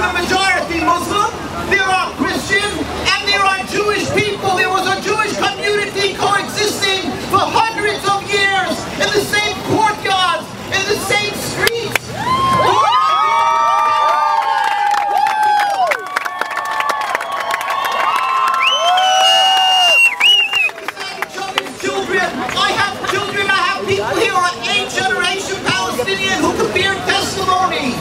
the majority Muslim, there are Christian, and there are Jewish people. There was a Jewish community coexisting for hundreds of years in the same courtyards, in the same streets. People here are 8th-generation Palestinian who can bear testimony.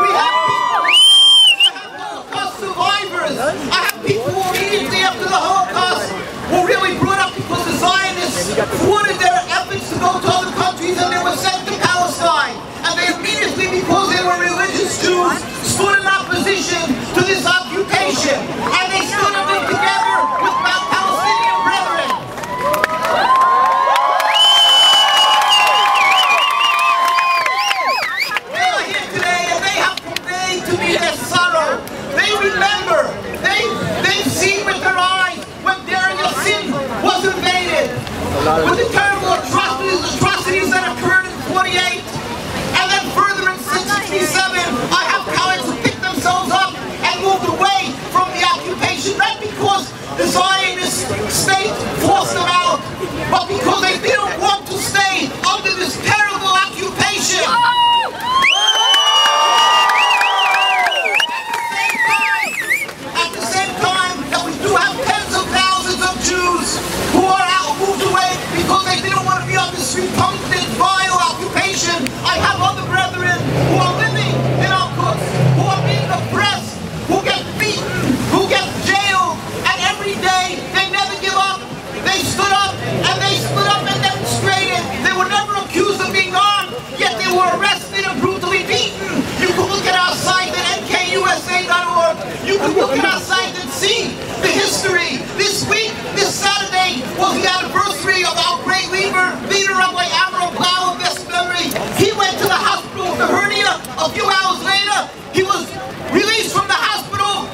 We have people, I have Holocaust survivors. I have people who immediately after the Holocaust were really brought up because the Zionists thwarted their efforts to go to other countries and they were sent to Palestine. And they immediately, because they were religious Jews, stood in opposition to this occupation. And they stood up together with Palestinian brethren. Their sorrow. They remember. They've seen with their eyes when Yisroel was invaded. With the terrible atrocities that occurred in 48. And then further in 67, I have colleagues who picked themselves up and moved away from the occupation. Not because the Zionist state forced them out, but because they didn't want to stay under this terrible occupation. Repugnant, vile occupation. I have other brethren who are living in our courts, who are being oppressed, who get beaten, who get jailed, and every day they never give up. They stood up and demonstrated. They were never accused of being armed, yet they were arrested and brutally beaten. You can look at our site at nkusa.org. You can look at our site and see the history. This week, this Saturday, was the anniversary of our great leader Rabbi of best memory. He went to the hospital with a hernia. A few hours later, he was released from the hospital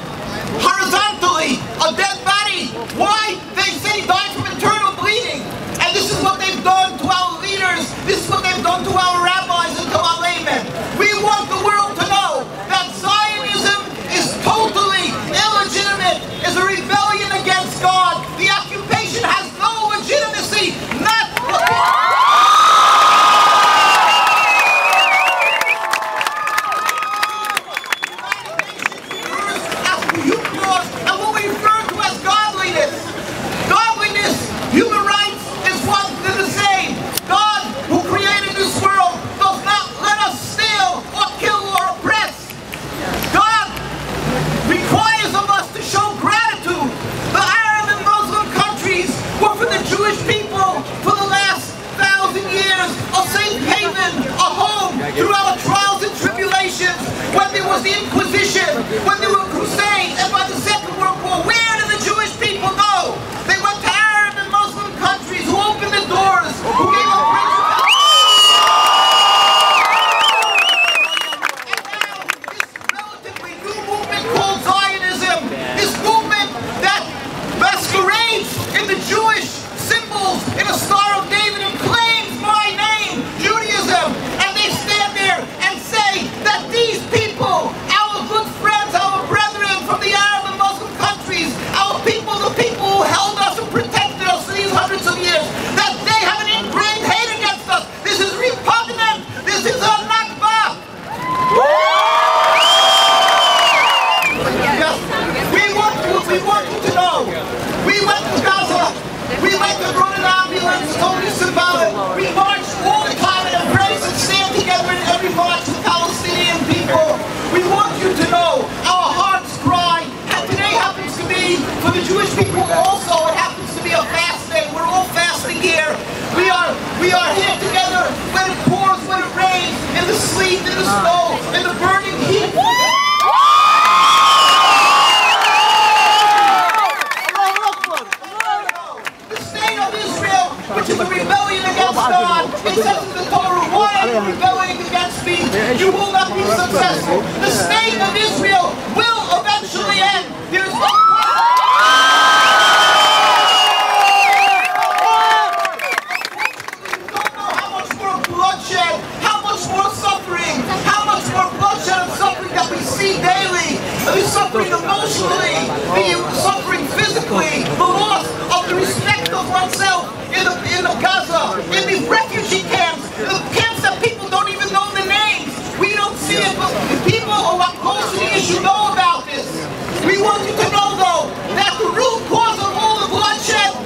horizontally, a dead body. Why? They say he died from internal bleeding. And this is what they've done to our leaders. This is what they've done to our rabbis and to our laymen. We want the world to know that Zionism is totally illegitimate, is a rebellion against God. The occupation has no legitimacy, not human rights is one and the same. God, who created this world, does not let us steal or kill or oppress. God requires of us to show gratitude. The Arab and Muslim countries were for the Jewish people for the last 1,000 years a safe haven, a home through our trials and tribulations. When there was the Inquisition, when there were crusades, and by the Second World War, where did the Jewish people go? They went to Arab and Muslim countries who opened the doors, who gave them principles. And now, this relatively new movement called Zionism, this movement that masquerades in the Jewish symbols, in a Star of David, and claims my name, Judaism, and they stand there and say that these people, our good friends, our brethren from the Arab and Muslim countries, our people, the people who held us and protected us for these hundreds of years, that they have an ingrained hate against us. This is repugnant. This is a Nakba. Yes. We want you to know. We went to Gaza. We went to run an ambulance, told us about it. We marched all the time and embrace and stand together in every march with Palestinian people. We want you to know our hearts cry. And today happens to be, for the Jewish people also, it happens to be a fast day. We're all fasting here. We are here together when it pours, when it rains, in the sleet, in the snow, in the burning heat. Which is a rebellion against God. It says in the Torah, why are you rebelling against me? You will not be successful. The state of Israel will eventually end. There's no You don't know how much more bloodshed, how much more suffering, how much more bloodshed and suffering see daily. The suffering emotionally, the suffering physically, the loss of the respect of oneself in the Gaza, in these refugee camps, the camps that people don't even know the names. We don't see it, but the people who are close to the issue know about this. We want you to know, though, that the root cause of all the bloodshed,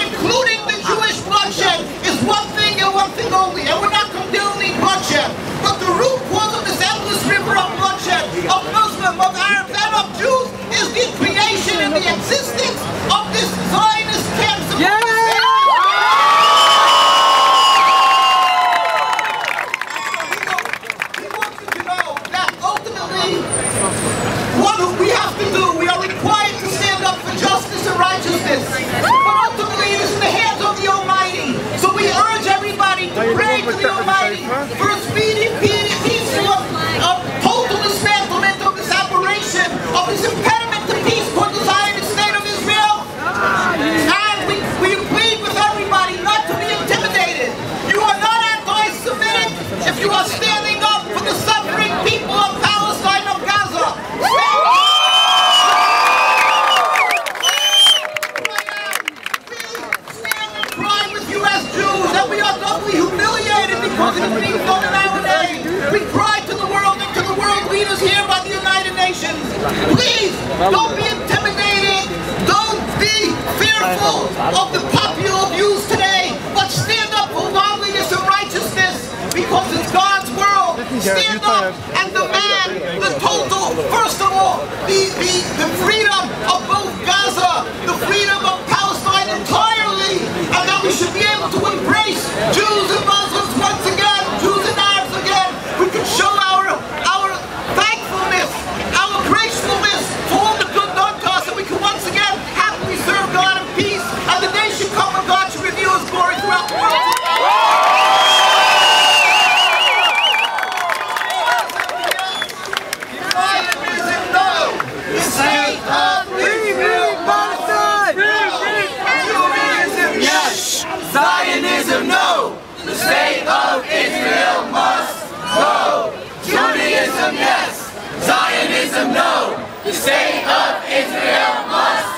including the Jewish bloodshed, is one thing and one thing only. And we're not condoning bloodshed, but the root cause of this endless river of bloodshed, of Muslims, of Arabs, and of Jews, is the creation and the existence of this Zionist camp. We want you to know that ultimately, what we have to do, we are required to stand up for justice and righteousness. But ultimately, it is in the hands of the Almighty. So we urge everybody to pray to the Almighty for a speedy, peaceful, total dismantlement of this aberration, of this impediment to peace for the Zionist state of Israel. And we plead with everybody not to be intimidated. You are not anti-Semitic if you are standing up for the suffering people of Palestine, of Gaza. Humiliated because it is being done in our name. We cry to the world and to the world leaders here by the United Nations. Please, don't be intimidated. Don't be fearful of the popular views today, but stand up for godliness and righteousness because it's God's world. Stand up and demand the total, first of all, the freedom of both Gaza, the freedom of Palestine entirely, and that we should be able to embrace Jews and Muslims once again, Jews and Arabs again. We can show our thankfulness, our gracefulness for all the good done to us, and we can once again happily serve God in peace, and the day should come when God should reveal His glory throughout the world. Zionism, no! The state of Israel must Judaism, yes! Zionism, no! The state of Israel must go! Judaism, yes! Zionism, no! The state of Israel must